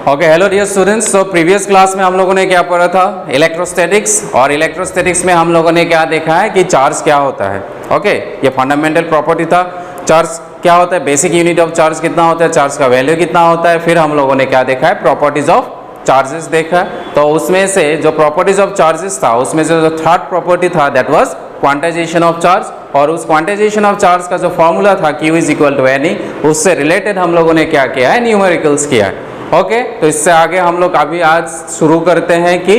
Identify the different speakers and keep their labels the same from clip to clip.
Speaker 1: Okay, hello dear students. तो previous class में हम लोगों ने क्या पढ़ा था? इलेक्ट्रोस्टैटिक्स। और इलेक्ट्रोस्टैटिक्स में हम लोगों ने क्या देखा है कि चार्ज क्या होता है। ओके, ये फंडामेंटल प्रॉपर्टी था। चार्ज क्या होता है, बेसिक यूनिट ऑफ चार्ज कितना होता है, चार्ज का वैल्यू कितना होता है। फिर हम लोगों ने क्या देखा है, प्रॉपर्टीज ऑफ चार्जेस देखा। तो उसमें से जो प्रॉपर्टीज ऑफ चार्जेस था, उसमें से जो थर्ड प्रॉपर्टी था that was quantization of charge. और उस क्वांटाइजेशन ऑफ चार्ज का जो फॉर्मूला था Q is equal to NE, उससे रिलेटेड हम लोगों ने क्या किया है, न्यूमेरिकल्स किया है। ओके, तो इससे आगे हम लोग अभी आज शुरू करते हैं कि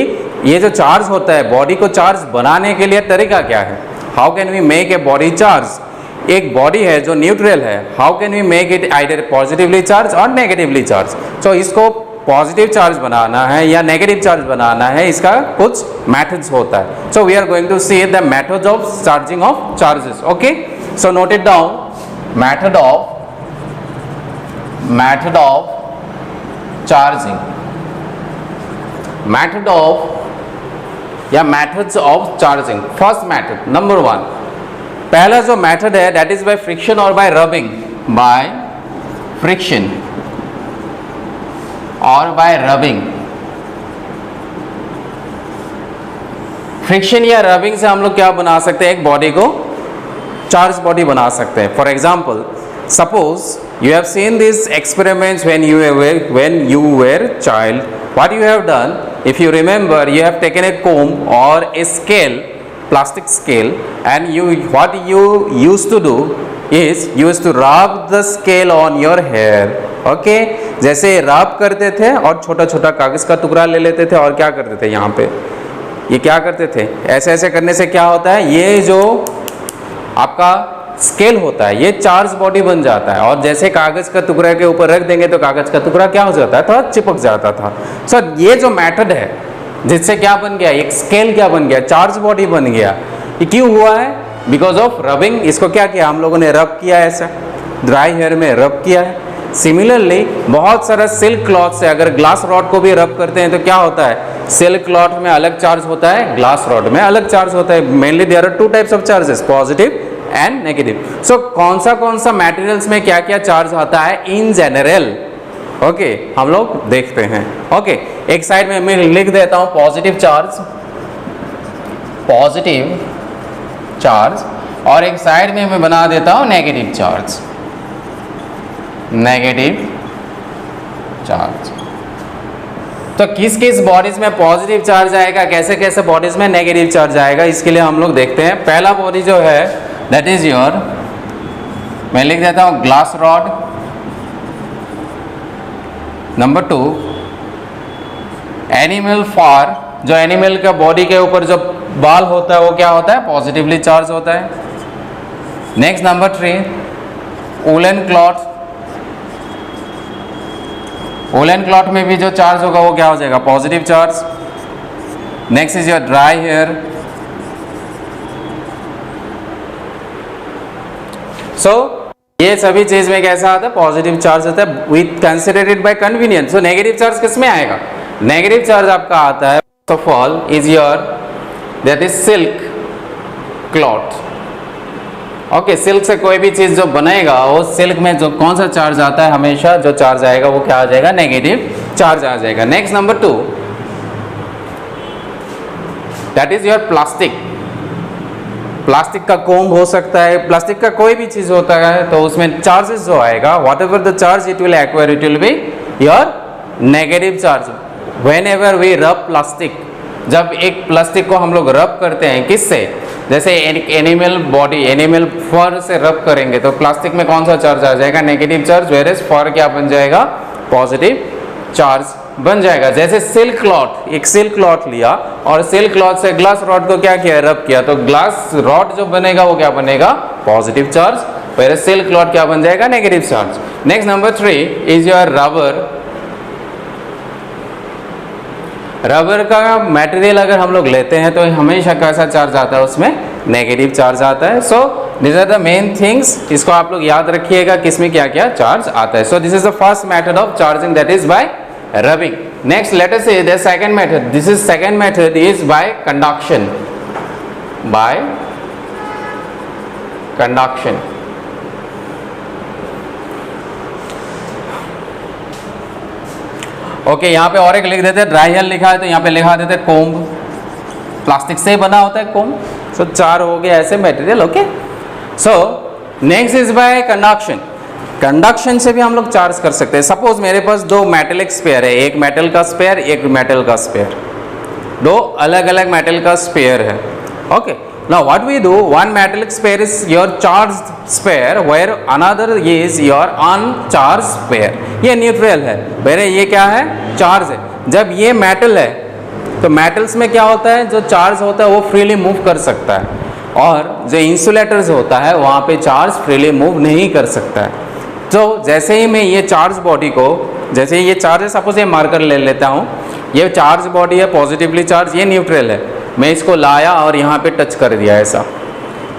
Speaker 1: ये जो चार्ज होता है, बॉडी को चार्ज बनाने के लिए तरीका क्या है। How can we make a body charge. एक बॉडी है जो न्यूट्रल है, how can we make it either positively charge और नेगेटिवली चार्ज। तो इसको पॉजिटिव चार्ज बनाना है या नेगेटिव चार्ज बनाना है, इसका कुछ मेथड्स होता है। So we are going to see the methods of charging of charges. Okay, so note it down. Method of charging, method of या methods of charging. First method, number 1, पहला जो method है that is by friction और by rubbing. By friction और by rubbing. Friction या rubbing से हम लोग क्या बना सकते हैं, एक बॉडी को चार्ज बॉडी बना सकते हैं। For example, suppose you have seen these experiments when you were child. What you have done, if you remember, you have taken a comb or a scale, plastic scale, and what you used to do is you used to rub the scale on your hair. Okay, जैसे रब करते थे और छोटा छोटा कागज का टुकड़ा ले लेते थे और क्या करते थे, यहाँ पे ये क्या करते थे, ऐसे ऐसे करने से क्या होता है, ये जो आपका स्केल होता है ये चार्ज बॉडी बन जाता है। और जैसे कागज का टुकड़ा के ऊपर रख देंगे तो कागज का टुकड़ा क्या हो जाता है, थोड़ा चिपक जाता था। सर ये जो मेथड है जिससे क्या बन गया, एक स्केल क्या बन गया, चार्ज बॉडी बन गया। ये क्यों हुआ है, बिकॉज ऑफ रबिंग। इसको क्या किया हम लोगों ने, रब किया, ऐसा ड्राई हेयर में रब किया है। सिमिलरली बहुत सारा सिल्क क्लॉथ से अगर ग्लास रॉड को भी रब करते हैं तो क्या होता है, सिल्क क्लॉथ में अलग चार्ज होता है, ग्लास रॉड में अलग चार्ज होता है। Mainly there are two types of charges, positive and negative. So कौन सा मटेरियल्स में क्या क्या चार्ज आता है इन जनरल, ओके, हम लोग देखते हैं। ओके, एक साइड में मैं लिख देता हूं पॉजिटिव चार्ज और एक साइड में मैं बना देता हूं नेगेटिव चार्ज। तो किस किस बॉडीज में पॉजिटिव चार्ज आएगा, कैसे कैसे बॉडीज में नेगेटिव चार्ज आएगा, इसके लिए हम लोग देखते हैं। पहला बॉडी जो है दैट इज योर, मैं लिख देता हूं ग्लास रॉड। नंबर 2, एनिमल फार, जो एनिमल का बॉडी के ऊपर जो बाल होता है वो क्या होता है, पॉजिटिवली चार्ज होता है। Next number 3, woollen cloth. Woollen cloth में भी जो चार्ज होगा वो क्या हो जाएगा, positive charge. Next is your dry hair. So ये सभी चीज में कैसा आता है, पॉजिटिव चार्ज आता है। We consider it by convenience. So negative charge किस में आएगा, नेगेटिव चार्ज आपका आता है first of all is your that is silk cloth. Okay, silk से कोई भी चीज जो बनेगा वो सिल्क में जो कौन सा चार्ज आता है, हमेशा जो चार्ज आएगा वो क्या आ जाएगा, नेगेटिव चार्ज आ जाएगा। Next number 2, that is your plastic. Plastic का कोम्ब हो सकता है, प्लास्टिक का कोई भी चीज होता है, तो उसमें चार्जेस जो आएगा, whatever the charge it will acquire, it will be your negative charge. Whenever we rub plastic, जब एक प्लास्टिक को हम लोग रब करते हैं, किससे, जैसे एनिमल बॉडी, एनिमल फर से रब करेंगे तो प्लास्टिक में कौन सा चार्ज आ जाएगा, नेगेटिव चार्ज। वेयरएज फर क्या बन जाएगा, पॉजिटिव चार्ज बन जाएगा। जैसे सिल्क क्लॉथ, एक सिल्क क्लॉथ लिया और सिल्क क्लॉथ से ग्लास रॉड को क्या किया, रब किया, तो ग्लास रॉड जो बनेगा वो क्या बनेगा, positive charge. Whereas silk cloth क्या बन जाएगा, negative charge. Next number 3 is your rubber. Rubber का मटेरियल अगर हम लोग लेते हैं तो हमेशा कैसा चार्ज आता है, उसमें नेगेटिव चार्ज आता है। So this are the main things, इसको आप लोग याद रखिएगा किसमें क्या क्या चार्ज आता है। So this is the first method of charging that is bye rubbing. Next, let us say the second method. This is second method is by conduction. By conduction. Okay, यहाँ पे और एक लिख देते हैं, ड्राई हेल लिखा है तो यहाँ पे लिखा देते हैं कोम्ब, प्लास्टिक से बना होता है कोम्ब। सो 4 हो गया ऐसे material. Okay, so next is by conduction. Conduction से भी हम लोग चार्ज कर सकते हैं। सपोज मेरे पास 2 मेटेलिक स्पेयर है, एक मेटल का स्पेयर, एक मेटल का स्पेयर, 2 अलग अलग मेटल का स्पेयर है। Okay, now what we do, one metallic sphere is your charged sphere where another is your uncharged sphere। ये न्यूट्रल है, मेरे ये क्या है, चार्ज है। जब ये मेटल है तो मेटल्स में क्या होता है, जो चार्ज होता है वो फ्रीली मूव कर सकता है, और जो इंसुलेटर्स होता है वहाँ पे चार्ज फ्रीली मूव नहीं कर सकता है। तो जैसे ही मैं ये चार्ज बॉडी को, जैसे ये चार्ज है, सपोज ये मार्कर ले लेता हूँ, ये चार्ज बॉडी है, पॉजिटिवली चार्ज, ये न्यूट्रल है, मैं इसको लाया और यहाँ पे टच कर दिया। ऐसा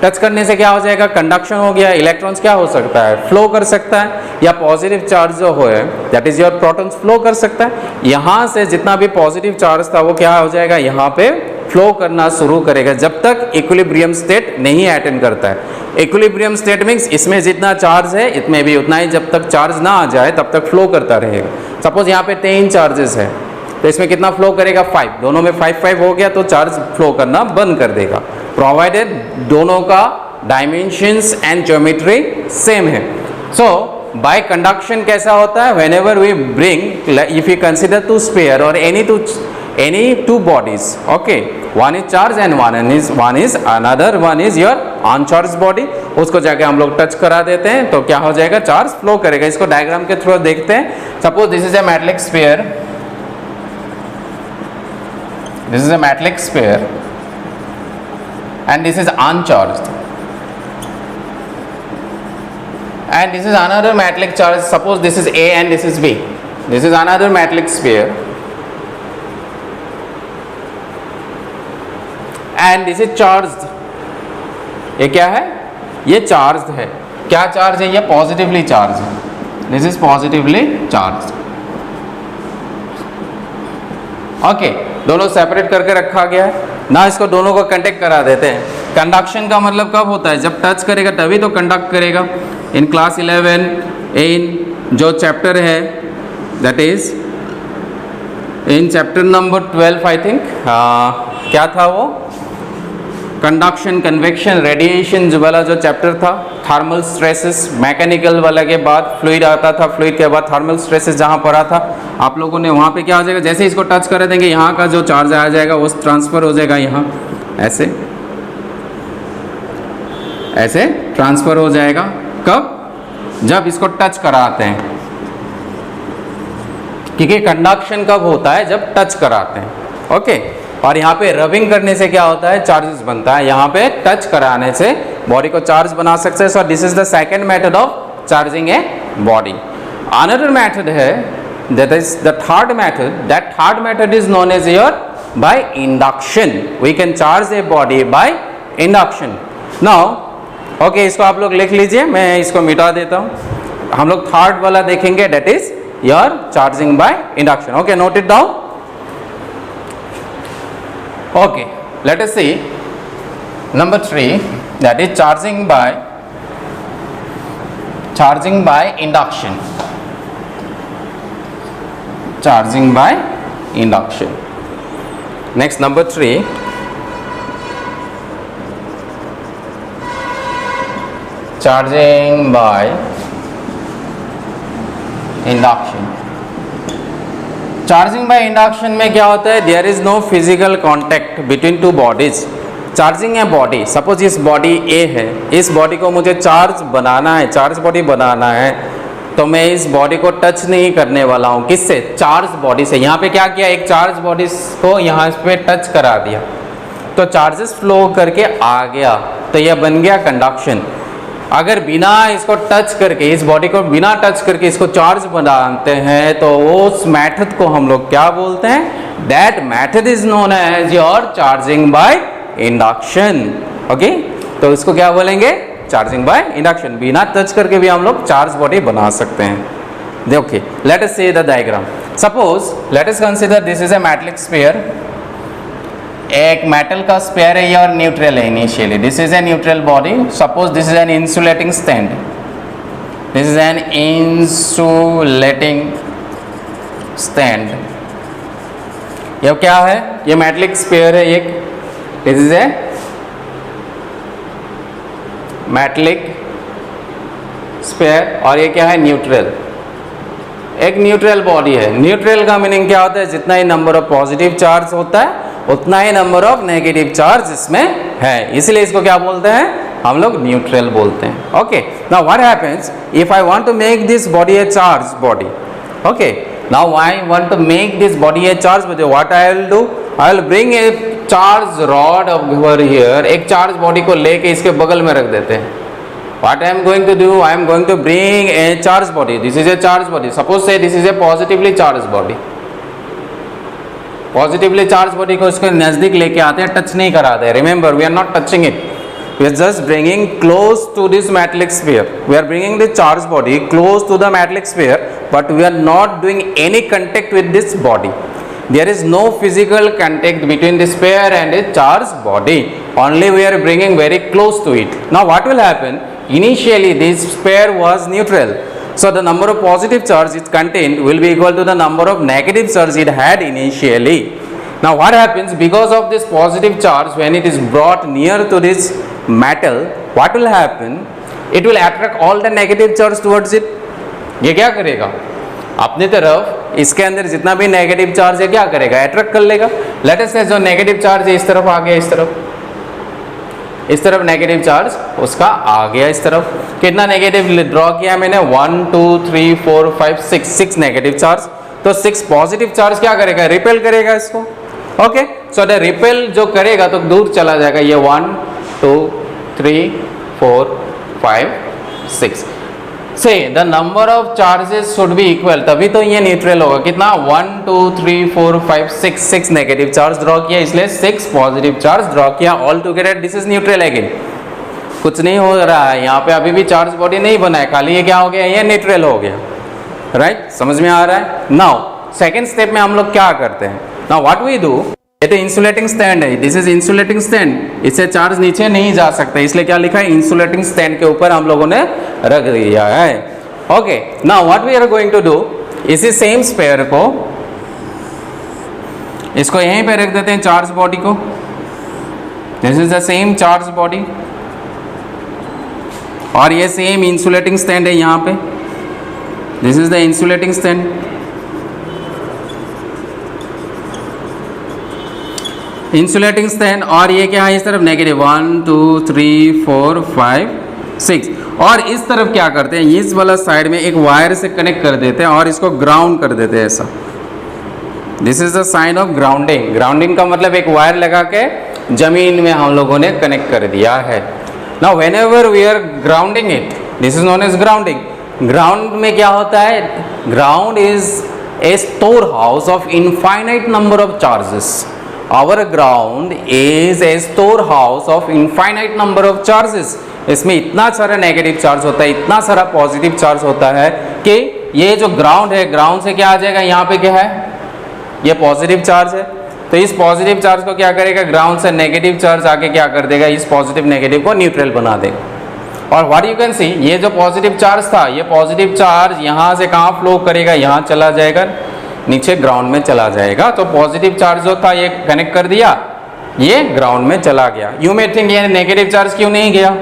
Speaker 1: टच करने से क्या हो जाएगा, कंडक्शन हो गया। इलेक्ट्रॉन्स क्या हो सकता है, फ्लो कर सकता है, या पॉजिटिव चार्ज जो है that is your protons flow कर सकता है। यहाँ से जितना भी पॉजिटिव चार्ज था वो क्या हो जाएगा, यहाँ पे फ्लो करना शुरू करेगा जब तक इक्विलिब्रियम स्टेट नहीं अटेन करता है। इक्विलिब्रियम स्टेट मीन्स इसमें जितना चार्ज है इसमें भी उतना ही, जब तक चार्ज ना आ जाए तब तक फ्लो करता रहेगा। सपोज यहाँ पे 3 चार्जेस है तो इसमें कितना फ्लो करेगा, 5, दोनों में 5 हो गया तो चार्ज फ्लो करना बंद कर देगा, प्रोवाइडेड दोनों का डायमेंशंस एंड ज्योमेट्री सेम है। सो बाय कंडक्शन कैसा होता है, whenever we bring, if you consider 2 sphere और any two bodies, okay, one is charged and one is another one is your uncharged body, उसको जाके हम लोग टच करा देते हैं तो क्या हो जाएगा, चार्ज फ्लो करेगा। इसको डायग्राम के थ्रू देखते हैं। Suppose this is a metallic sphere, this is a metallic sphere and this is uncharged, and this is another metallic charge. Suppose this is A and this is B, this is another metallic sphere and this is charged। ये क्या है, ये charge है। क्या charge है, ये positively charge है, this is positively charge. Okay, दोनों सेपरेट करके रखा गया है ना, इसको दोनों को कंडक्ट करा देते हैं। कंडक्शन का मतलब कब होता है, जब टच करेगा तभी तो कंडक्ट करेगा। इन क्लास 11 इन जो चैप्टर है that is in chapter number 12 I think, क्या था वो, कंडक्शन, कन्वेक्शन, रेडिएशन जो वाला जो चैप्टर था, थर्मल स्ट्रेसेस, मैकेनिकल वाला के बाद फ्लूइड आता था, फ्लूइड के बाद थर्मल स्ट्रेसेस जहाँ पढ़ा था आप लोगों ने, वहाँ पे क्या हो जाएगा, जैसे इसको टच कर देंगे यहाँ का जो चार्ज आ जाएगा वो ट्रांसफ़र हो जाएगा यहाँ, ऐसे ऐसे ट्रांसफ़र हो जाएगा। कब, जब इसको टच कराते हैं, क्योंकि कंडक्शन कब होता है, जब टच कराते हैं। ओके, और यहाँ पे रबिंग करने से क्या होता है, चार्जेस बनता है। यहाँ पे टच कराने से बॉडी को चार्ज बना सकते हैं। So this is the second method of charging a body. Another method है that is the third method, that third method is known as your by induction. We can charge a body by induction. Now okay, इसको आप लोग लिख लीजिए, मैं इसको मिटा देता हूँ। हम लोग थर्ड वाला देखेंगे, that is your charging by induction. Okay, note it down. Okay, let us see number 3, that is charging by induction. Charging by induction. Next, number 3, charging by induction. Charging by induction में क्या होता है, there is no physical contact between two bodies. Charging a body, suppose इस body A है, इस body को मुझे charge बनाना है, चार्ज बॉडी बनाना है, तो मैं इस बॉडी को टच नहीं करने वाला हूँ, किससे, चार्ज बॉडी से। यहाँ पे क्या किया, एक चार्ज बॉडी को यहाँ पे टच करा दिया तो चार्जेस फ्लो करके आ गया, तो यह बन गया कंडक्शन। अगर बिना इसको टच करके, इस बॉडी को बिना टच करके इसको चार्ज बनाते हैं तो उस मेथड को हम लोग क्या बोलते हैं, that method is known as your charging by induction. Okay, तो इसको क्या बोलेंगे, चार्जिंग बाय इंडक्शन। बिना टच करके भी हम लोग चार्ज बॉडी बना सकते हैं। देखिए, let us see the diagram. Suppose let us consider this is a metallic sphere. एक मेटल का स्पेयर है और न्यूट्रल है initially, this is a neutral body. Suppose this is an insulating stand, this is an insulating stand. ये क्या है? ये metallic sphere है एक, this is a metallic sphere, और ये क्या है? न्यूट्रल, एक न्यूट्रल बॉडी है। न्यूट्रल का मीनिंग क्या होता है? जितना ही नंबर ऑफ पॉजिटिव चार्ज होता है उतना ही नंबर ऑफ नेगेटिव चार्ज इसमें है, इसलिए इसको क्या बोलते हैं हम लोग? न्यूट्रल बोलते हैं। Okay, now what happens if I want to make this body a charge body? Okay, now I want to make this body a charge body, what I will do? I will bring a charge rod over here, एक charge body को लेके इसके बगल में रख देते हैं। What I am going to do? I am going to bring a charged body. This is a charged body. Suppose say this is a positively charged body. Positively charged body को इसके नजदीक लेके आते हैं, टच नहीं कराते। Remember, we are not touching it. We are just bringing close to this metallic sphere. We are bringing the charged body close to the metallic sphere, but we are not doing any contact with this body. There is no physical contact between the sphere and the charged body. Only we are bringing very close to it. Now what will happen? Initially this sphere was neutral, so the number of positive charge it contained will be equal to the number of negative charge it had initially. Now what happens? Because of this positive charge, when it is brought near to this metal, what will happen? It will attract all the negative charge towards it. ये क्या करेगा? अपनी तरफ इसके अंदर जितना भी negative charge है क्या करेगा? अट्रैक्ट कर लेगा। लेट अस से जो नेगेटिव चार्ज है इस तरफ आ गया, इस तरफ नेगेटिव चार्ज उसका आ गया इस तरफ। कितना नेगेटिव ड्रॉ किया मैंने? 1 2 3 4 5 6 नेगेटिव चार्ज। तो 6 पॉजिटिव चार्ज क्या करेगा? रिपेल करेगा इसको। ओके, सो द रिपेल जो करेगा तो दूर चला जाएगा। ये 1 2 3 4 5 6 से the number of charges should be equal, तभी तो ये न्यूट्रल होगा। कितना? 1 2 3 4 5 6 नेगेटिव चार्ज ड्रॉ किया, इसलिए 6 पॉजिटिव चार्ज ड्रॉ किया। All together this is neutral again. कुछ नहीं हो रहा है यहाँ पे, अभी भी चार्ज बॉडी नहीं बना है, खाली ये क्या हो गया? ये न्यूट्रल हो गया। राइट, समझ में आ रहा है? नाउ सेकेंड स्टेप में हम लोग क्या करते हैं? नाउ व्हाट वी डू, ये तो इंसुलेटिंग स्टैंड है, दिस इज इंसुलेटिंग स्टैंड, इससे चार्ज नीचे नहीं जा सकता, इसलिए क्या लिखा है? इंसुलेटिंग स्टैंड के ऊपर हम लोगों ने रख दिया है। Okay, now what we are going to do, इसी सेम स्पेयर को इसको यहीं पे रख देते हैं, चार्ज बॉडी को। This is the same charge body, और ये सेम इंसुलेटिंग स्टैंड है यहाँ पे, this is the insulating stand. Insulating stand, और ये क्या है इस तरफ? नेगेटिव 1 2 3 4 5 6। और इस तरफ क्या करते हैं? इस वाला साइड में एक वायर से कनेक्ट कर देते हैं और इसको ग्राउंड कर देते हैं ऐसा। This is the sign of grounding. Grounding का मतलब एक वायर लगा के जमीन में हम लोगों ने कनेक्ट कर दिया है। Now whenever we are grounding it, this is known as grounding. Ground में क्या होता है? Ground is a store house of infinite number of charges. Our ground is a storehouse of infinite number of charges. इसमें इतना सारा negative charge होता है, इतना सारा पॉजिटिव चार्ज होता है कि ये जो ग्राउंड है, ग्राउंड से क्या आ जाएगा? यहाँ पे क्या है? ये पॉजिटिव चार्ज है, तो इस पॉजिटिव चार्ज को क्या करेगा? ग्राउंड से नेगेटिव चार्ज आके क्या कर देगा? इस पॉजिटिव नेगेटिव को न्यूट्रल बना देगा। और व्हाट यू कैन सी, ये जो पॉजिटिव चार्ज था, ये पॉजिटिव चार्ज यहाँ से कहाँ फ्लो करेगा? यहाँ चला जाएगा, नीचे ग्राउंड में चला जाएगा। तो पॉजिटिव चार्ज जो था ये कनेक्ट कर दिया, ये ग्राउंड में चला गया। यू मे थिंक ये नेगेटिव चार्ज क्यों नहीं गया?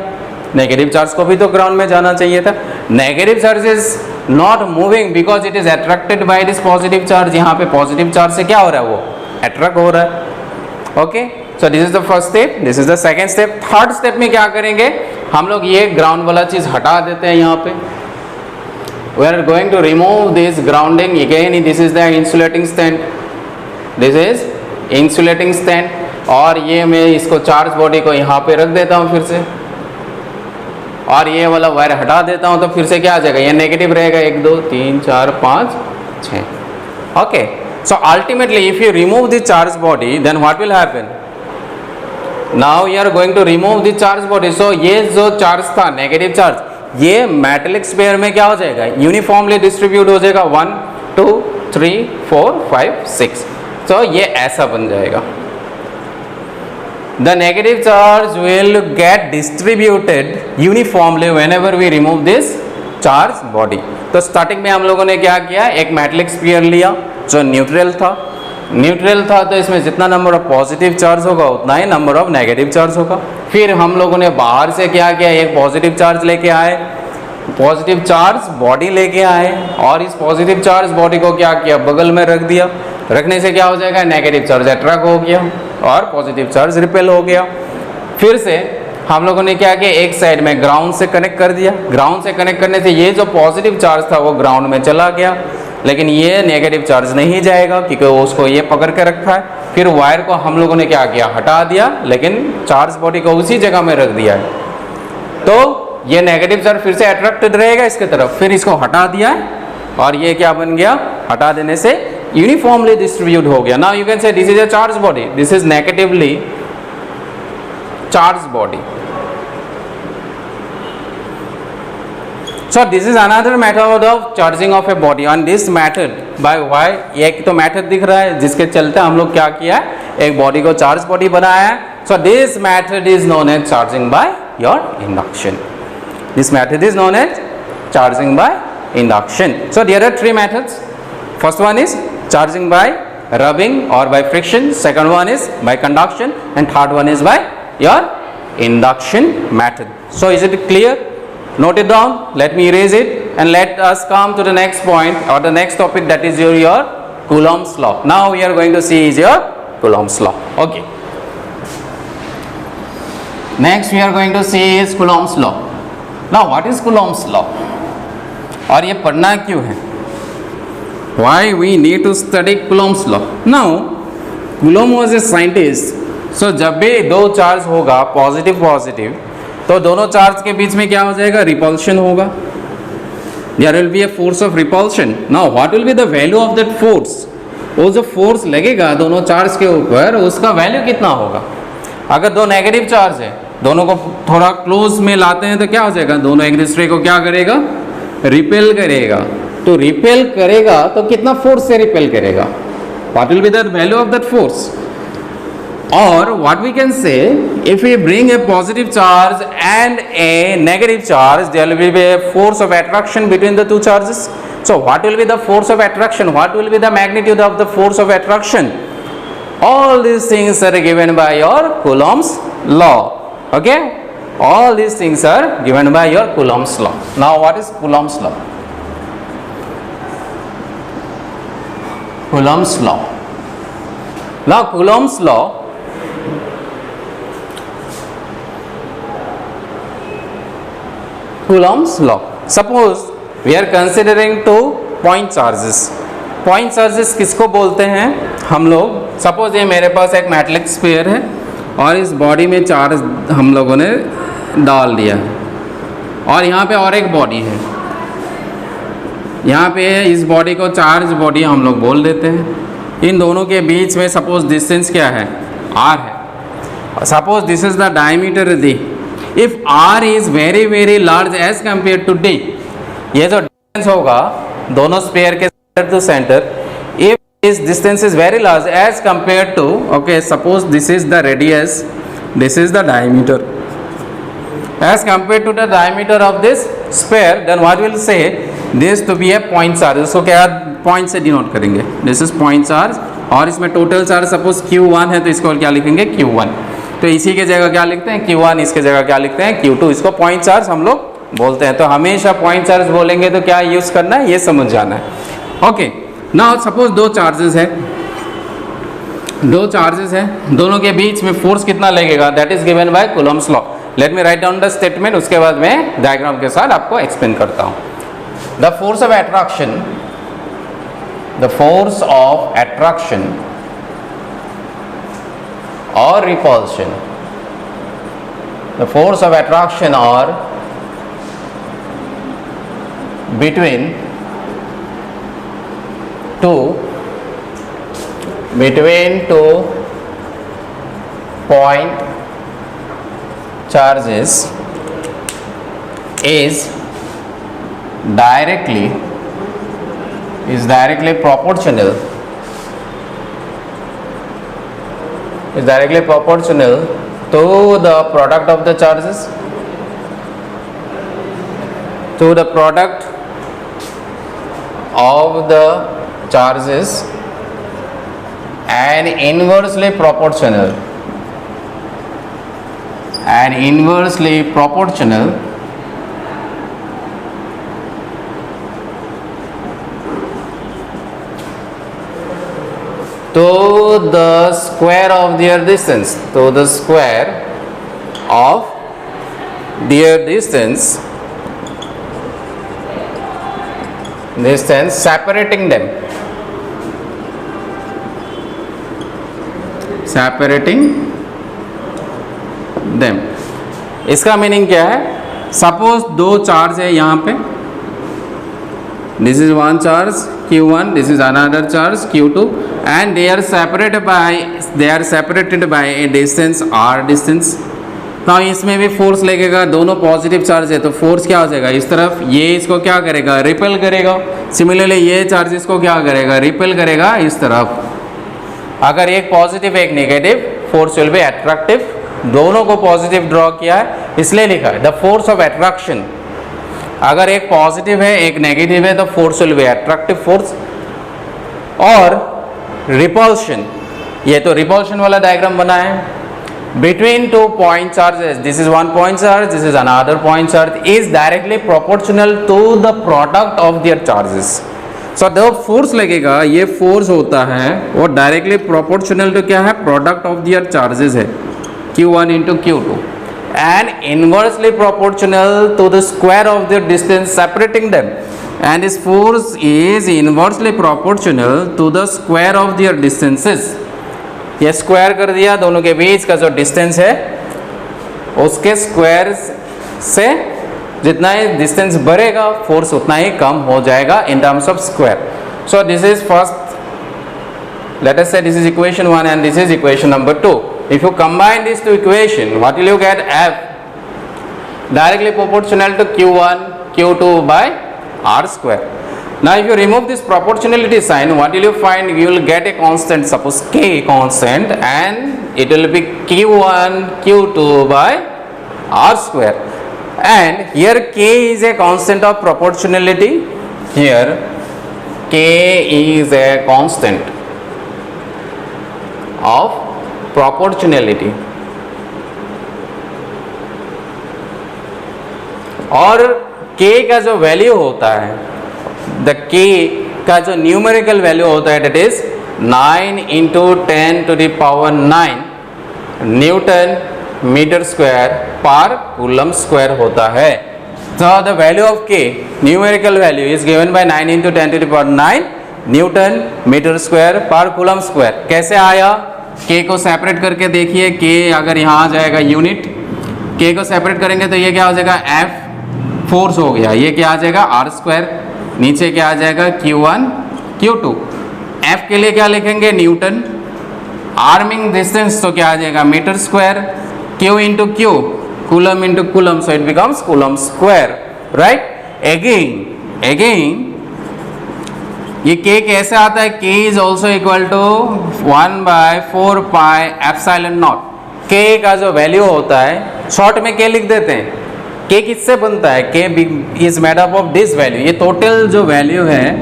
Speaker 1: नेगेटिव चार्ज को भी तो ग्राउंड में जाना चाहिए था। Negative charge is not moving because it is attracted by this positive charge. यहाँ पे पॉजिटिव चार्ज से क्या हो रहा है? वो अट्रैक्ट हो रहा है। Okay, so this is the first step, this is the second step. Third step में क्या करेंगे हम लोग? ये ग्राउंड वाला चीज हटा देते हैं यहाँ पे। We are going to remove this grounding again. This is the insulating stand. This is insulating stand. और ये मैं इसको चार्ज बॉडी को यहाँ पे रख देता हूँ फिर से, और ये वाला वायर हटा देता हूँ, तो फिर से क्या आ जाएगा? ये नेगेटिव रहेगा। 1 2 3 4 5 6। Okay, so ultimately if you remove the charge body then what will happen? Now you are going to remove the charge body. So ये जो चार्ज था नेगेटिव चार्ज, ये मेटेलिक स्फीयर में क्या हो जाएगा? यूनिफॉर्मली डिस्ट्रीब्यूट हो जाएगा। 1 2 3 4 5 6। तो ये ऐसा बन जाएगा। The negative charge will get distributed uniformly whenever we remove this charge body. तो स्टार्टिंग में हम लोगों ने क्या किया? एक मेटेलिक स्फीयर लिया, जो न्यूट्रल था तो इसमें जितना नंबर ऑफ पॉजिटिव चार्ज होगा उतना ही नंबर ऑफ नेगेटिव चार्ज होगा। फिर हम लोगों ने बाहर से क्या किया, एक पॉजिटिव चार्ज लेके आए, पॉजिटिव चार्ज बॉडी लेके आए, और इस पॉजिटिव चार्ज बॉडी को क्या किया, बगल में रख दिया। रखने से क्या हो जाएगा, नेगेटिव चार्ज अट्रैक्ट हो गया और पॉजिटिव चार्ज रिपेल हो गया। फिर से हम लोगों ने क्या किया, एक साइड में ग्राउंड से कनेक्ट कर दिया। ग्राउंड से कनेक्ट करने से ये जो पॉजिटिव चार्ज था वो ग्राउंड में चला गया, लेकिन ये नेगेटिव चार्ज नहीं जाएगा क्योंकि उसको ये पकड़ के रखा है। फिर वायर को हम लोगों ने क्या किया, हटा दिया, लेकिन चार्ज बॉडी को उसी जगह में रख दिया है। तो ये नेगेटिव चार्ज फिर से अट्रैक्टेड रहेगा इसके तरफ। फिर इसको हटा दिया है और ये क्या बन गया, हटा देने से यूनिफॉर्मली डिस्ट्रीब्यूट हो गया। Now you can say this is a charge body, this is negatively charge body. So this is another method of charging of a body. On this method, by why, एक तो method दिख रहा है जिसके चलते हम लोग क्या किया है, एक बॉडी को चार्ज बॉडी बनाया है। So this method is known as charging by your induction. This method is known as charging by induction. So there are three methods. First one is charging by rubbing or by friction. Second one is by conduction, and third one is by your induction method. So is it clear? Note it down. Let me erase it and let us come to the next point or the next topic, that is your Coulomb's law. Now we are going to see is your Coulomb's law. Okay. Next we are going to see is Coulomb's law. Now what is Coulomb's law? और ये पढ़ना क्यों है? Why we need to study Coulomb's law? Now Coulomb was a scientist. So जब भी दो charge होगा positive तो दोनों चार्ज के बीच में क्या हो जाएगा, रिपल्शन होगा। There will be a force of repulsion. Now what will be the value of that force? वो जो फोर्स लगेगा दोनों चार्ज के ऊपर, उसका वैल्यू कितना होगा? अगर दो नेगेटिव चार्ज है, दोनों को थोड़ा क्लोज में लाते हैं तो क्या हो जाएगा, दोनों एक दूसरे को क्या करेगा, रिपेल करेगा। तो रिपेल करेगा तो कितना फोर्स से रिपेल करेगा? What will be the value of that force? Or what we can say, if we bring a positive charge and a negative charge, there will be a force of attraction between the two charges. So what will be the force of attraction? What will be the magnitude of the force of attraction? All these things are given by your Coulomb's law. Okay? All these things are given by your Coulomb's law. Now what is Coulomb's law? Coulomb's law. Now Coulomb's law Coulomb's law. Suppose we are considering two point charges. Point charges किसको बोलते हैं हम लोग? Suppose ये मेरे पास एक metallic sphere है और इस बॉडी में चार्ज हम लोगों ने डाल दिया और यहाँ पे और एक बॉडी है, यहाँ पे इस बॉडी को चार्ज बॉडी हम लोग बोल देते हैं। इन दोनों के बीच में सपोज डिस्टेंस क्या है, r है। Suppose this is the diameter d. If r is very large as compared to d, ये जो डिस्टेंस होगा दोनों स्फीयर के centre to centre, if this distance is very large as compared to, okay, suppose this is the radius, this is the diameter, as compared to the diameter of this sphere, then what will say this to be a point charge. इसको क्या point से denote करेंगे, this is point charge, और इसमें total charge suppose q1 है तो इसको क्या लिखेंगे, q1। तो इसी के जगह क्या लिखते हैं, q1, इसके जगह क्या लिखते हैं, q2। इसको पॉइंट चार्ज हम लोग बोलते हैं। तो हमेशा पॉइंट चार्ज बोलेंगे तो क्या यूज करना है, ये समझ जाना है। ओके, नाउ सपोज दो चार्जेस है, दोनों के बीच में फोर्स कितना लगेगा, that is given bye Coulomb's law. Let me write down the statement, उसके बाद मैं डायग्राम के साथ आपको एक्सप्लेन करता हूँ। The force of attraction, the force of attraction or repulsion, the force of attraction or between two point charges is directly proportional to the product of the charges, to the product of the charges and inversely proportional to the square of their distance, separating them. इसका meaning क्या है? Suppose दो charge है यहाँ पे, this is one charge Q1, this is another charge Q2, and they are separated by a distance r distance. तो इसमें भी फोर्स लगेगा, दोनों पॉजिटिव चार्ज है तो फोर्स क्या हो जाएगा? इस तरफ ये इसको क्या करेगा? रिपेल करेगा. सिमिलरली ये चार्ज इसको क्या करेगा? रिपेल करेगा इस तरफ. अगर एक पॉजिटिव एक negative, force will be attractive. दोनों को पॉजिटिव ड्रॉ किया है इसलिए लिखा है द फोर्स ऑफ अट्रैक्शन. अगर एक पॉजिटिव है एक नेगेटिव है तो force will be attractive force. और रिपल्शन, ये तो रिपल्शन वाला डायग्राम बना है. Between two point charges, this is one point charge, this is another point charge, is directly proportional to the product of their charges. So जो force लगेगा ये force होता है वो डायरेक्टली प्रोपोर्शनल टू क्या है? प्रोडक्ट ऑफ देयर चार्जेस है Q1 into Q2 and inversely proportional to the square of the distance separating them, and this force is inversely proportional to the square of their distances. ये square कर दिया, दोनों के बीच का जो distance है उसके स्क्वायर से जितना ही डिस्टेंस बढ़ेगा फोर्स उतना ही कम हो जाएगा in terms of square. So this is first, let us say this is equation 1 and this is equation number 2. If you combine these two equations, what will you get? F directly proportional to Q1 Q2 by R square. Now if you remove this proportionality sign, what will you find? You will get a constant, suppose K constant, and it will be Q1 Q2 by R square. And here K is a constant of proportionality. Here K is a constant of proportionality. और K का जो value होता है, the K का जो numerical value होता है, that is 9 into 10 to the power 9 newton metre square पर कूलम स्क्वायर होता है. So the value of K, numerical value, is given by 9 into 10 to the power 9 newton metre square पर coulomb square. कैसे आया? K को separate करके देखिए. K अगर यहाँ आ जाएगा यूनिट, K को सेपरेट करेंगे तो ये क्या हो जाएगा? F फोर्स हो गया. ये क्या आ जाएगा? R square. नीचे क्या आ जाएगा? Q1 Q2. F के लिए क्या लिखेंगे? न्यूटन. आर्मिंग डिस्टेंस तो क्या आ जाएगा? Metre square. Q into Q, coulomb into coulomb, so it becomes coulomb square. Right. Again ये K कैसे आता है? K is also equal to 1/4 pi epsilon naught. K का जो वैल्यू होता है, शॉर्ट में K लिख देते हैं. K किससे बनता है? K is made up of this value. ये टोटल जो वैल्यू है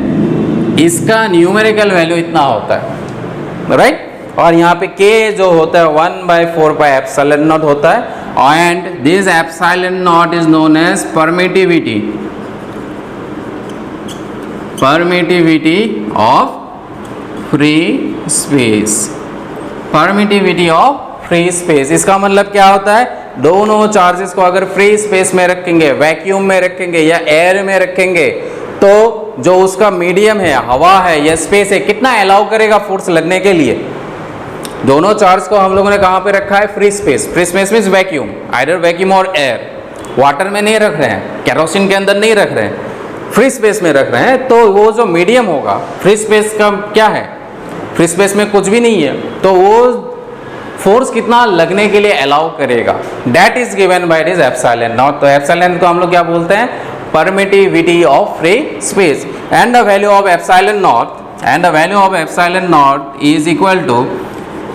Speaker 1: इसका न्यूमेरिकल वैल्यू इतना होता है. राइट. और यहाँ पे K जो होता है 1/4 पाई एप्सिलॉन नॉट होता है. And this epsilon naught is known as permittivity of free space. Permittivity of free space. इसका मतलब क्या होता है? दोनों चार्जेस को अगर फ्री स्पेस में रखेंगे, वैक्यूम में रखेंगे या एयर में रखेंगे तो जो उसका मीडियम है, हवा है या स्पेस है, कितना अलाउ करेगा फोर्स लगने के लिए? दोनों चार्ज को हम लोगों ने कहाँ पे रखा है? Free space. Free space means vacuum, either vacuum और एयर. वाटर में नहीं रख रहे हैं, केरोसिन के अंदर नहीं रख रहे हैं, फ्री स्पेस में रख रहे हैं. तो वो जो मीडियम होगा, फ्री स्पेस का क्या है? फ्री स्पेस में कुछ भी नहीं है, तो वो फोर्स कितना लगने के लिए अलाउ करेगा? That is given by this epsilon naught. तो एप्सिलॉन को हम लोग क्या बोलते हैं? Permittivity of free space. And the value of epsilon naught is equal to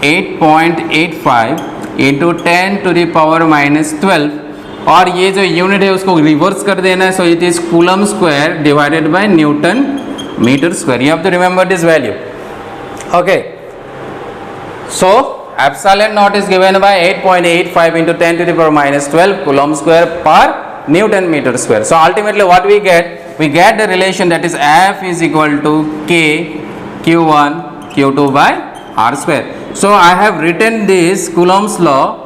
Speaker 1: 8.85 into 10 to the power -12. और ये जो यूनिट है उसको रिवर्स कर देना है. So it is coulomb square divided by newton metre square. You have to remember this value. Okay. So epsilon naught is given by 8.85 into 10 to the power minus 12 coulomb square per Newton meter square. So ultimately what we get? We get the relation that is F is equal to K Q1 Q2 by R square. So I have written this Coulomb's law.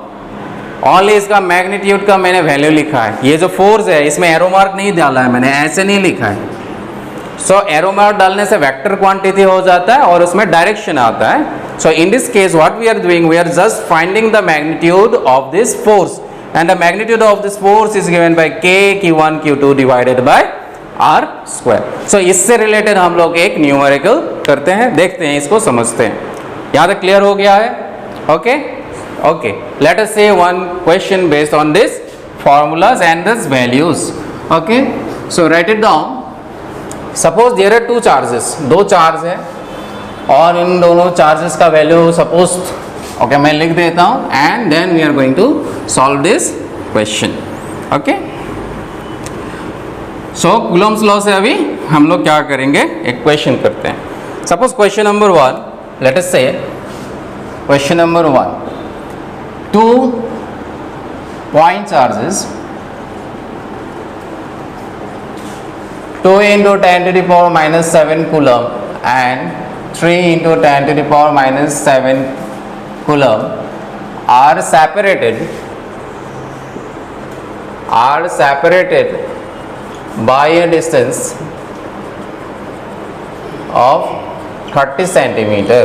Speaker 1: Only इसका magnitude का मैंने value लिखा है. ये जो force है इसमें arrow mark नहीं डाला है मैंने, ऐसे नहीं लिखा है. सो एरो मार्क डालने से वेक्टर क्वांटिटी हो जाता है और उसमें डायरेक्शन आता है. So in this case what we are doing, we are just finding the magnitude of this force and the magnitude of this force is given by K Q1 Q2 divided by R square. So इससे related हम लोग एक numerical करते हैं, देखते हैं, इसको समझते हैं. यहाँ तक क्लियर हो गया है? Okay okay, let us say one question based on this formulas and this values. Okay, so write it down. Suppose there are two charges, दो चार्ज है और इन दोनों चार्जेस का वैल्यू सपोज ओके मैं लिख देता हूँ and then we are going to solve this question. Okay, so coulomb's law से अभी हम लोग क्या करेंगे, एक क्वेश्चन करते हैं. Suppose question number 1, let us से question number 1, 2 point charges, 2 into 10 to the power minus 7 coulomb and 3 into 10 to the power minus 7 coulomb are separated by a distance of 30 centimeter.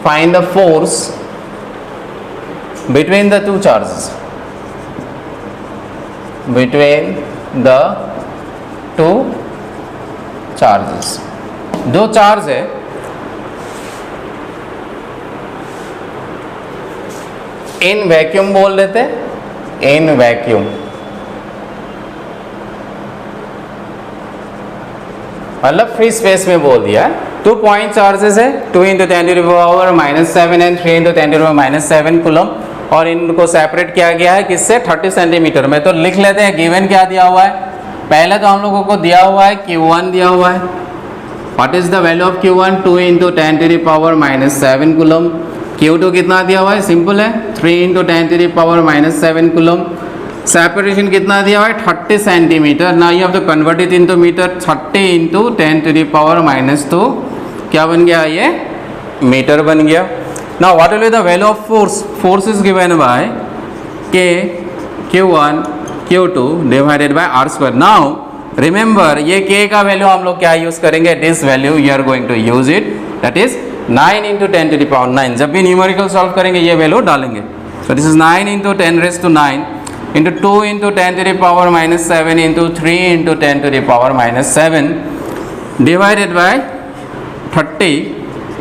Speaker 1: Find the force between the two charges. Between the two charges. दो charge है, in vacuum बोल देते, in vacuum मतलब free space में बोल दिया है. 2 point charges है, 2 into 10 to the power minus 7 and 3 into 10 to the power minus 7 coulomb, और इनको सेपरेट किया गया है किससे, 30 सेंटीमीटर में. तो लिख लेते हैं गिवन क्या दिया हुआ है. पहले तो हम लोगों को दिया हुआ है Q1 दिया हुआ है. What is the value of Q1? 2 into 10 to the power minus 7 coulomb. Q2 कितना दिया हुआ है, सिंपल है, 3 into 10 to the power minus 7 coulomb. Separation कितना दिया हुआ है, 30 सेंटीमीटर. ना you have to convert it into metre. 30 into 10 to the power minus 2 क्या बन गया, ये मीटर बन गया. Now what will be the value of force? Force is given by K Q1 Q2 divided by R square. Now remember ये K का value हम लोग क्या यूज करेंगे, this value you are going to use it, that is 9 into 10 to the power 9. जब भी numerical solve करेंगे ये वैल्यू डालेंगे. सो this is 9 into 10 raised to 9 into 2 into 10 to the power minus 7 into 3 into 10 to the power minus 7 divided by 30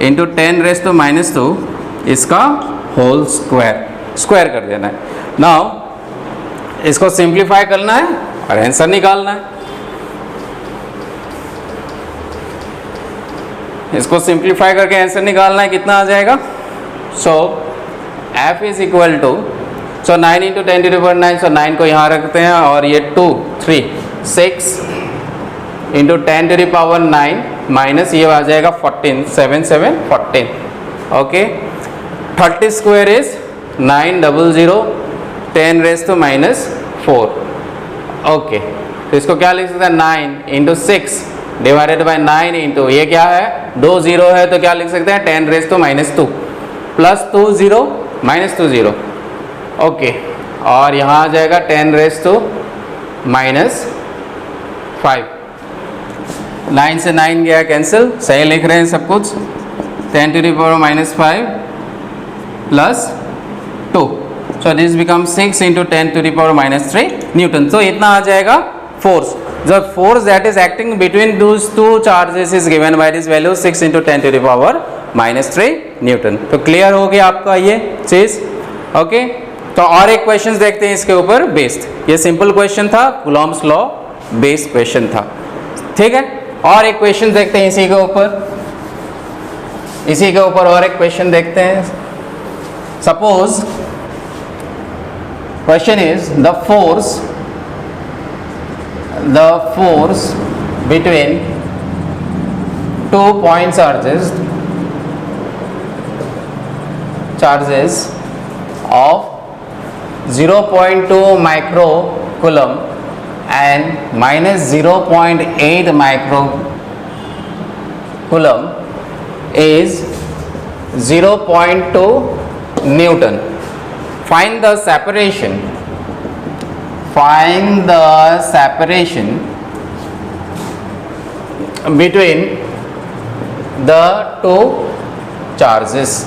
Speaker 1: into 10 raised to minus 2 इसका whole square कर देना है. Now इसको सिंप्लीफाई करना है और आंसर निकालना है. इसको सिंप्लीफाई करके आंसर निकालना है, कितना आ जाएगा. So F is equal to, so 9 into 10 to the power 9, so 9 को यहाँ रखते हैं और ये 2 3 6 into 10 to the power 9 minus ये आ जाएगा 14, 7 7 14. Okay, 30 square is 900, 10 raised to minus 4. Okay, तो इसको क्या लिख सकते हैं, 9 into 6 डिवाइडेड बाय 9 इंटू ये क्या है, 2 0 है तो क्या लिख सकते हैं, 10 raised to minus 2 plus 2 0 minus 2 0. Okay, और यहाँ आ जाएगा 10 raised to minus 5. 9 से 9 गया कैंसिल, सही लिख रहे हैं सब कुछ. 10 to the power minus 5 plus 2, so this becomes 6 into 10 to the power minus 3 Newton. तो इतना आ जाएगा force. The force that is acting between those two charges is given by this value 6 into 10 to the power minus 3 Newton. तो clear हो गया आपका ये चीज. Okay, तो और एक क्वेश्चन देखते हैं इसके ऊपर बेस्ड. ये सिंपल क्वेश्चन था, कूलॉम्स लॉ बेस्ड क्वेश्चन था. ठीक है, और एक क्वेश्चन देखते हैं इसी के ऊपर और एक क्वेश्चन देखते हैं. Suppose question is the force between 2 point charges of 0.2 microcoulomb and minus 0.8 microcoulomb is 0.2 Newton. Find the separation. Find the separation between the two charges.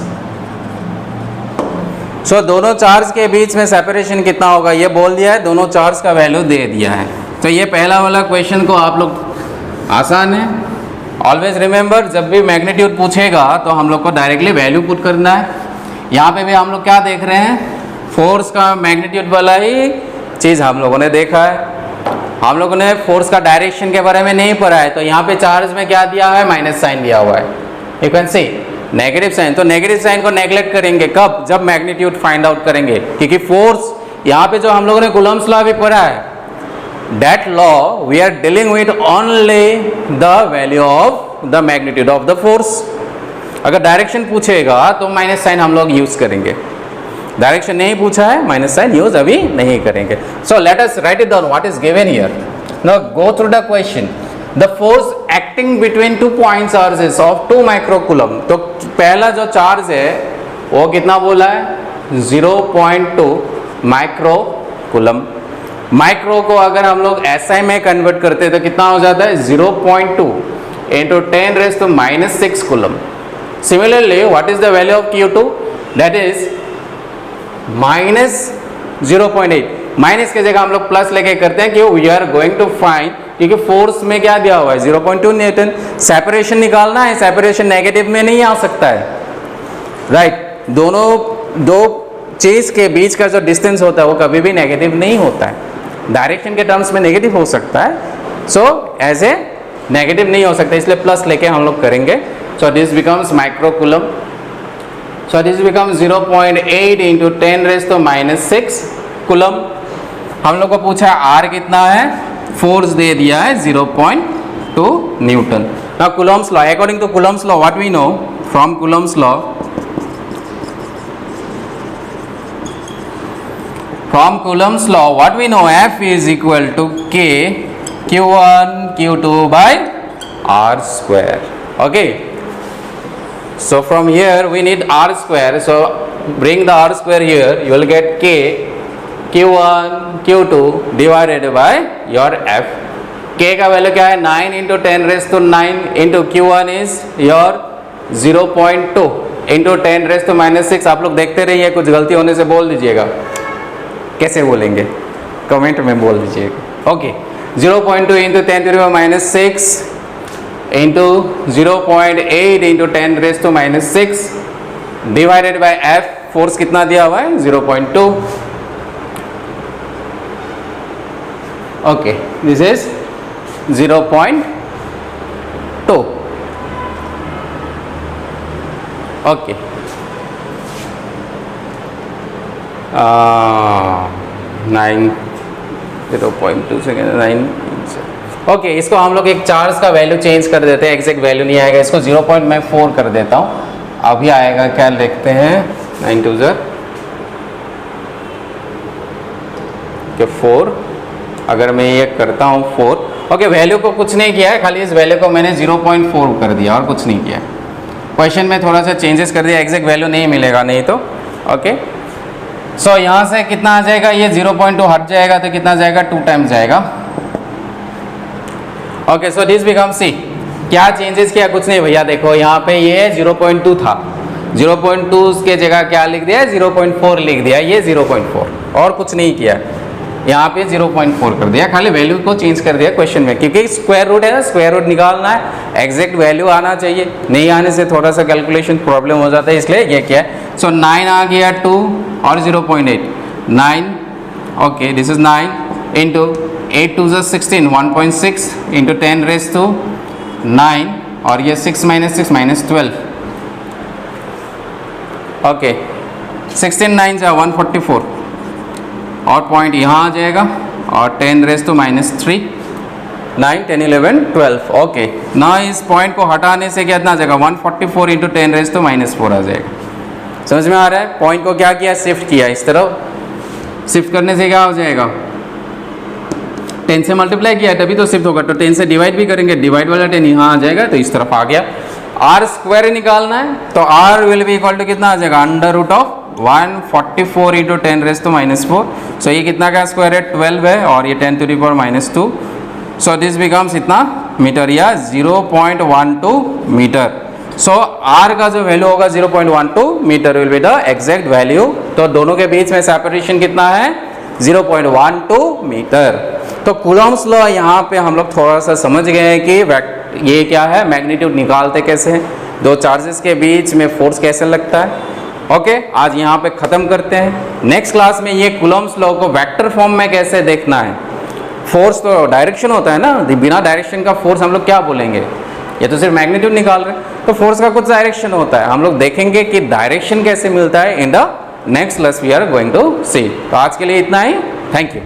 Speaker 1: So दोनों चार्ज के बीच में सेपरेशन कितना होगा ये बोल दिया है, दोनों चार्ज का वैल्यू दे दिया है. तो ये पहला वाला क्वेश्चन को आप लोग आसान है. ऑलवेज रिमेंबर, जब भी मैग्नीट्यूड पूछेगा तो हम लोग को डायरेक्टली वैल्यू पुट करना है. यहाँ पे भी हम लोग क्या देख रहे हैं, फोर्स का मैग्नीट्यूड वाला ही चीज़ हम लोगों ने देखा है. हम लोगों ने फोर्स का डायरेक्शन के बारे में नहीं पढ़ा है. तो यहाँ पे चार्ज में क्या दिया है, माइनस साइन दिया हुआ है. You can see negative sign. तो नेगेटिव साइन को नेग्लेक्ट करेंगे कब, जब मैग्नीट्यूड फाइंड आउट करेंगे. क्योंकि फोर्स यहाँ पे जो हम लोगों ने कूलम्ब्स लॉ भी पढ़ा है, that law we are dealing with only the value of the magnitude of the force. अगर डायरेक्शन पूछेगा तो माइनस साइन हम लोग यूज करेंगे. डायरेक्शन नहीं पूछा है, माइनस साइन यूज अभी नहीं करेंगे. So let us right it down what is given here. Now go through the question. The force acting between 2 point charges of 2 microcoulomb. तो पहला जो चार्ज है वो कितना बोला है, 0.2 microcoulomb. माइक्रो को अगर हम लोग SI में कन्वर्ट करते हैं तो कितना हो जाता है, 0.2 into 10⁻⁻6 coulomb. Similarly, what is the value of Q2? That is minus 0.8. Minus की जगह हम लोग प्लस लेके करते हैं, क्यों, we are going to find, क्योंकि फोर्स में क्या दिया हुआ है, 0.2 न्यूटन. सेपरेशन निकालना है, सेपरेशन नेगेटिव में नहीं आ सकता है, राइट. दोनों दो चीज के बीच का जो डिस्टेंस होता है वो कभी भी नेगेटिव नहीं होता है. डायरेक्शन के टर्म्स में नेगेटिव हो सकता है, सो एज ए नेगेटिव नहीं हो सकता, इसलिए प्लस लेके हम लोग करेंगे. So this becomes microcoulomb. So this becomes 0.8 into 10⁻⁻6 coulomb. हम लोग को पूछा R कितना है, फोर्स दे दिया है 0.2 Newton. Now Coulomb's law. According to Coulomb's law, what we know from Coulomb's law? From Coulomb's law, what we know, F is equal to K Q1 Q2 by R square. Okay. So from here we need R square, so bring the R square here, you will get K Q1 Q2 divided by your F. K का value क्या है, 9 into 10⁻9 into Q1 is your 0.2 into 10⁻⁻6. आप लोग देखते रहिए, कुछ गलती होने से बोल दीजिएगा. कैसे बोलेंगे कमेंट में बोल दीजिएगा. Okay, 0.2 into 10⁻⁻6 into 0.8 into 10⁻⁻6 divided by F. Force कितना दिया हुआ है, 0.2. Okay, this is 0.2. Okay, 0.2 second 9. Okay, इसको हम लोग एक चार्ज का वैल्यू चेंज कर देते हैं. एग्जैक्ट वैल्यू नहीं आएगा, इसको 0.4 कर देता हूँ. अभी आएगा क्या, लिखते हैं 9 2 4. अगर मैं ये करता हूँ 4. ओके, वैल्यू को कुछ नहीं किया है, खाली इस वैल्यू को मैंने 0.4 कर दिया और कुछ नहीं किया. क्वेश्चन में थोड़ा सा चेंजेस कर दिया, एग्जैक्ट वैल्यू नहीं मिलेगा नहीं तो. ओके, सो यहाँ से कितना आ जाएगा, ये 0.2 हट जाएगा तो कितना जाएगा, 2 टाइम्स जाएगा. ओके, सो दिस बिकम सी. क्या चेंजेस किया, कुछ नहीं भैया. देखो यहाँ पे ये 0.2 था, 0.2 के जगह क्या लिख दिया, 0.4 लिख दिया. ये 0.4 और कुछ नहीं किया. यहाँ पे 0.4 कर दिया, खाली वैल्यू को चेंज कर दिया क्वेश्चन में, क्योंकि स्क्वायर रूट है ना, स्क्वायर रूट निकालना है, एग्जैक्ट वैल्यू आना चाहिए. नहीं आने से थोड़ा सा कैलकुलेशन प्रॉब्लम हो जाता है, इसलिए ये क्या है. सो 9 आ गया 2 और 0.8 9. Okay, this is 9 into 8 2 16 1.6 into 10⁻9 और ये 6 - 6 -12. ओके, 16 9 जा 144 और पॉइंट यहाँ आ जाएगा और 10⁻³ 9, 10, 11, 12. ओके, ना इस पॉइंट को हटाने से कितना आ जाएगा 144 इंटू 10 रेज़ टू -4 आ जाएगा। समझ में आ रहा है? पॉइंट को क्या किया, शिफ्ट किया इस तरफ। शिफ्ट करने से क्या हो जाएगा, 10 से मल्टीप्लाई किया तभी तो शिफ्ट होगा, तो 10 से डिवाइड भी करेंगे, डिवाइड वाला 10 यहाँ आ जाएगा तो इस तरफ आ गया। आर स्क्वायर निकालना है तो R will be equal to कितना आ जाएगा, under root of 144 into 10 raise to -4। सो ये कितना का स्क्वायर है, 12 है, और ये 10 to the power -2। So this becomes इतना मीटर या 0.12 मीटर। सो आर का जो वैल्यू होगा 0.12 metre will be the exact value. तो दोनों के बीच में सेपरेशन कितना है, 0.12 मीटर। तो कूलम्स लॉ यहाँ पे हम लोग थोड़ा सा समझ गए हैं कि ये क्या है, मैग्नीट्यूड निकालते कैसे हैं, दो चार्जेस के बीच में फोर्स कैसे लगता है। ओके, आज यहाँ पे ख़त्म करते हैं। नेक्स्ट क्लास में ये कूलम्स लॉ को वेक्टर फॉर्म में कैसे देखना है। फोर्स तो डायरेक्शन होता है ना, बिना डायरेक्शन का फोर्स हम लोग क्या बोलेंगे, ये तो सिर्फ मैग्नीट्यूड निकाल रहे हैं, तो फोर्स का कुछ डायरेक्शन होता है। हम लोग देखेंगे कि डायरेक्शन कैसे मिलता है in the next class we are going to see. तो आज के लिए इतना ही, थैंक यू।